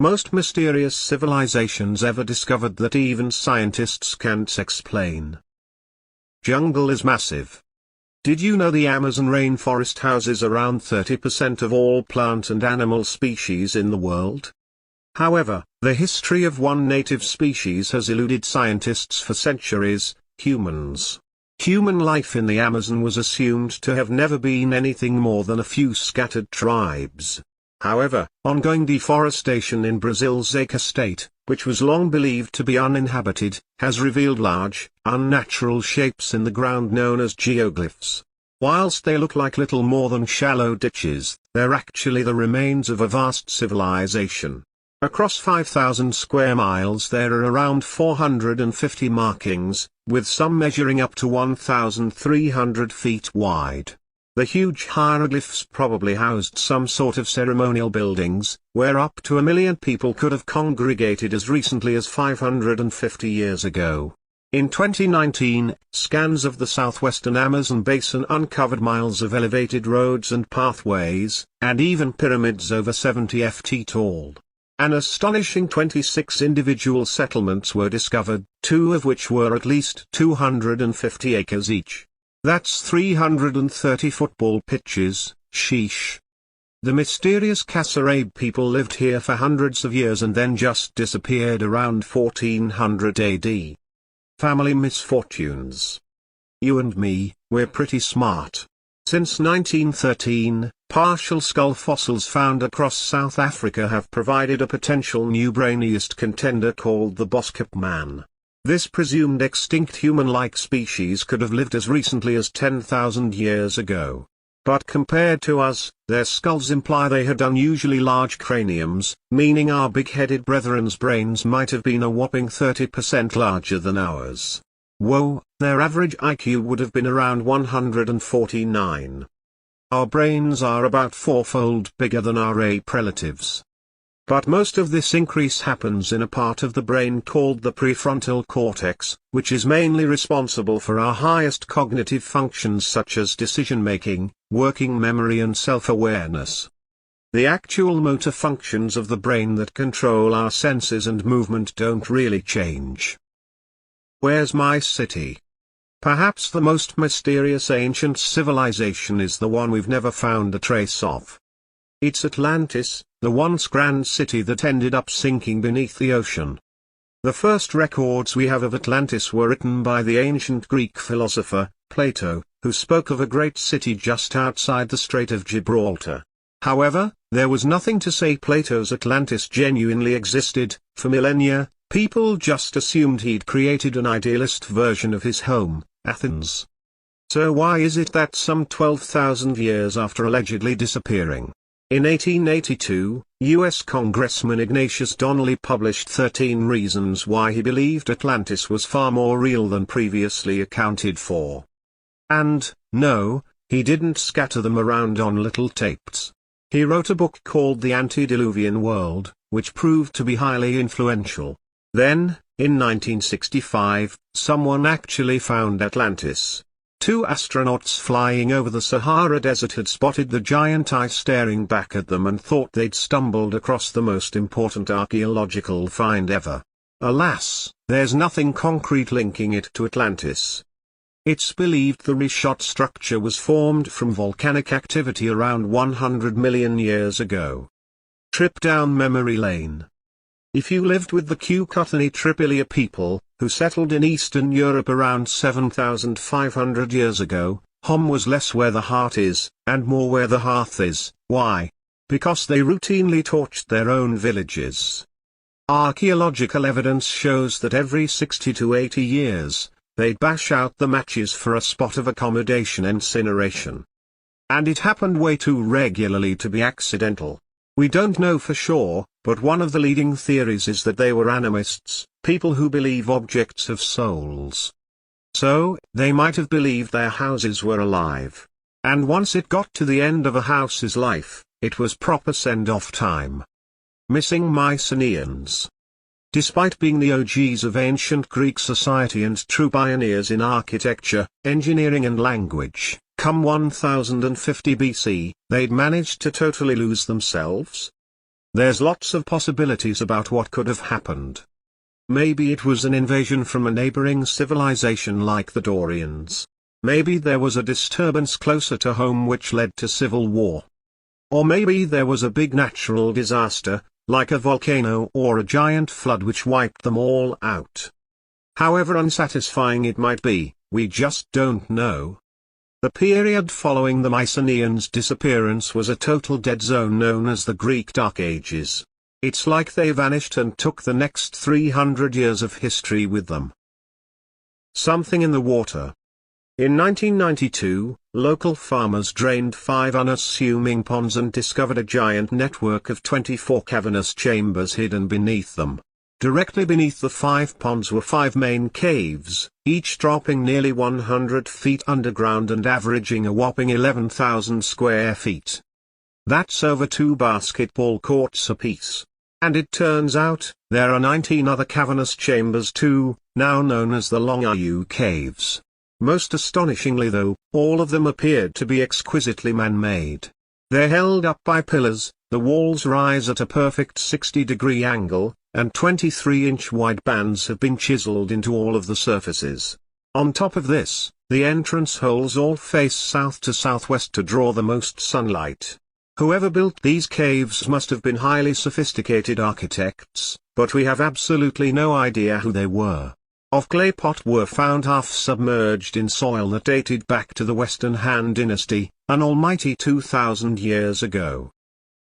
Most mysterious civilizations ever discovered that even scientists can't explain. Jungle is massive. Did you know the Amazon rainforest houses around 30% of all plant and animal species in the world? However, the history of one native species has eluded scientists for centuries: humans. Human life in the Amazon was assumed to have never been anything more than a few scattered tribes. However, ongoing deforestation in Brazil's Acre state, which was long believed to be uninhabited, has revealed large, unnatural shapes in the ground known as geoglyphs. Whilst they look like little more than shallow ditches, they're actually the remains of a vast civilization. Across 5,000 square miles there are around 450 markings, with some measuring up to 1,300 feet wide. The huge hieroglyphs probably housed some sort of ceremonial buildings, where up to 1 million people could have congregated as recently as 550 years ago. In 2019, scans of the southwestern Amazon basin uncovered miles of elevated roads and pathways, and even pyramids over 70 ft tall. An astonishing 26 individual settlements were discovered, 2 of which were at least 250 acres each. That's 330 football pitches. Sheesh. The mysterious Kasaraib people lived here for hundreds of years and then just disappeared around 1400 AD. Family misfortunes. You and me, we're pretty smart. Since 1913, partial skull fossils found across South Africa have provided a potential new brainiest contender called the Boskop man. This presumed extinct human-like species could have lived as recently as 10,000 years ago. But compared to us, their skulls imply they had unusually large craniums, meaning our big-headed brethren's brains might have been a whopping 30% larger than ours. Whoa, their average IQ would have been around 149. Our brains are about 4-fold bigger than our ape relatives. But most of this increase happens in a part of the brain called the prefrontal cortex, which is mainly responsible for our highest cognitive functions such as decision-making, working memory and self-awareness. The actual motor functions of the brain that control our senses and movement don't really change. Where's my city? Perhaps the most mysterious ancient civilization is the one we've never found a trace of. It's Atlantis, the once grand city that ended up sinking beneath the ocean. The first records we have of Atlantis were written by the ancient Greek philosopher, Plato, who spoke of a great city just outside the Strait of Gibraltar. However, there was nothing to say Plato's Atlantis genuinely existed. For millennia, people just assumed he'd created an idealist version of his home, Athens. So why is it that some 12,000 years after allegedly disappearing, in 1882, U.S. Congressman Ignatius Donnelly published 13 reasons why he believed Atlantis was far more real than previously accounted for? And, no, he didn't scatter them around on little tapes. He wrote a book called The Antediluvian World, which proved to be highly influential. Then, in 1965, someone actually found Atlantis. 2 astronauts flying over the Sahara Desert had spotted the giant eye staring back at them and thought they'd stumbled across the most important archaeological find ever. Alas, there's nothing concrete linking it to Atlantis. It's believed the reshot structure was formed from volcanic activity around 100 million years ago. Trip down memory lane. If you lived with the Cucutani Tripilia people, who settled in Eastern Europe around 7,500 years ago, home was less where the heart is, and more where the hearth is. Why? Because they routinely torched their own villages. Archaeological evidence shows that every 60 to 80 years, they'd bash out the matches for a spot of accommodation incineration. And it happened way too regularly to be accidental. We don't know for sure, but one of the leading theories is that they were animists, people who believe objects have souls. So, they might have believed their houses were alive. And once it got to the end of a house's life, it was proper send-off time. Missing Mycenaeans. Despite being the OGs of ancient Greek society and true pioneers in architecture, engineering and language, come 1050 BC, they'd managed to totally lose themselves. There's lots of possibilities about what could have happened. Maybe it was an invasion from a neighboring civilization like the Dorians. Maybe there was a disturbance closer to home which led to civil war. Or maybe there was a big natural disaster, like a volcano or a giant flood which wiped them all out. However unsatisfying it might be, we just don't know. The period following the Mycenaeans' disappearance was a total dead zone known as the Greek Dark Ages. It's like they vanished and took the next 300 years of history with them. Something in the water. In 1992, local farmers drained 5 unassuming ponds and discovered a giant network of 24 cavernous chambers hidden beneath them. Directly beneath the 5 ponds were 5 main caves, each dropping nearly 100 feet underground and averaging a whopping 11,000 square feet. That's over 2 basketball courts apiece. And it turns out, there are 19 other cavernous chambers too, now known as the Long Caves. Most astonishingly though, all of them appeared to be exquisitely man-made. They're held up by pillars, the walls rise at a perfect 60-degree angle, and 23-inch wide bands have been chiseled into all of the surfaces. On top of this, the entrance holes all face south to southwest to draw the most sunlight. Whoever built these caves must have been highly sophisticated architects, but we have absolutely no idea who they were. Of clay pot were found half submerged in soil that dated back to the Western Han dynasty, an almighty 2,000 years ago.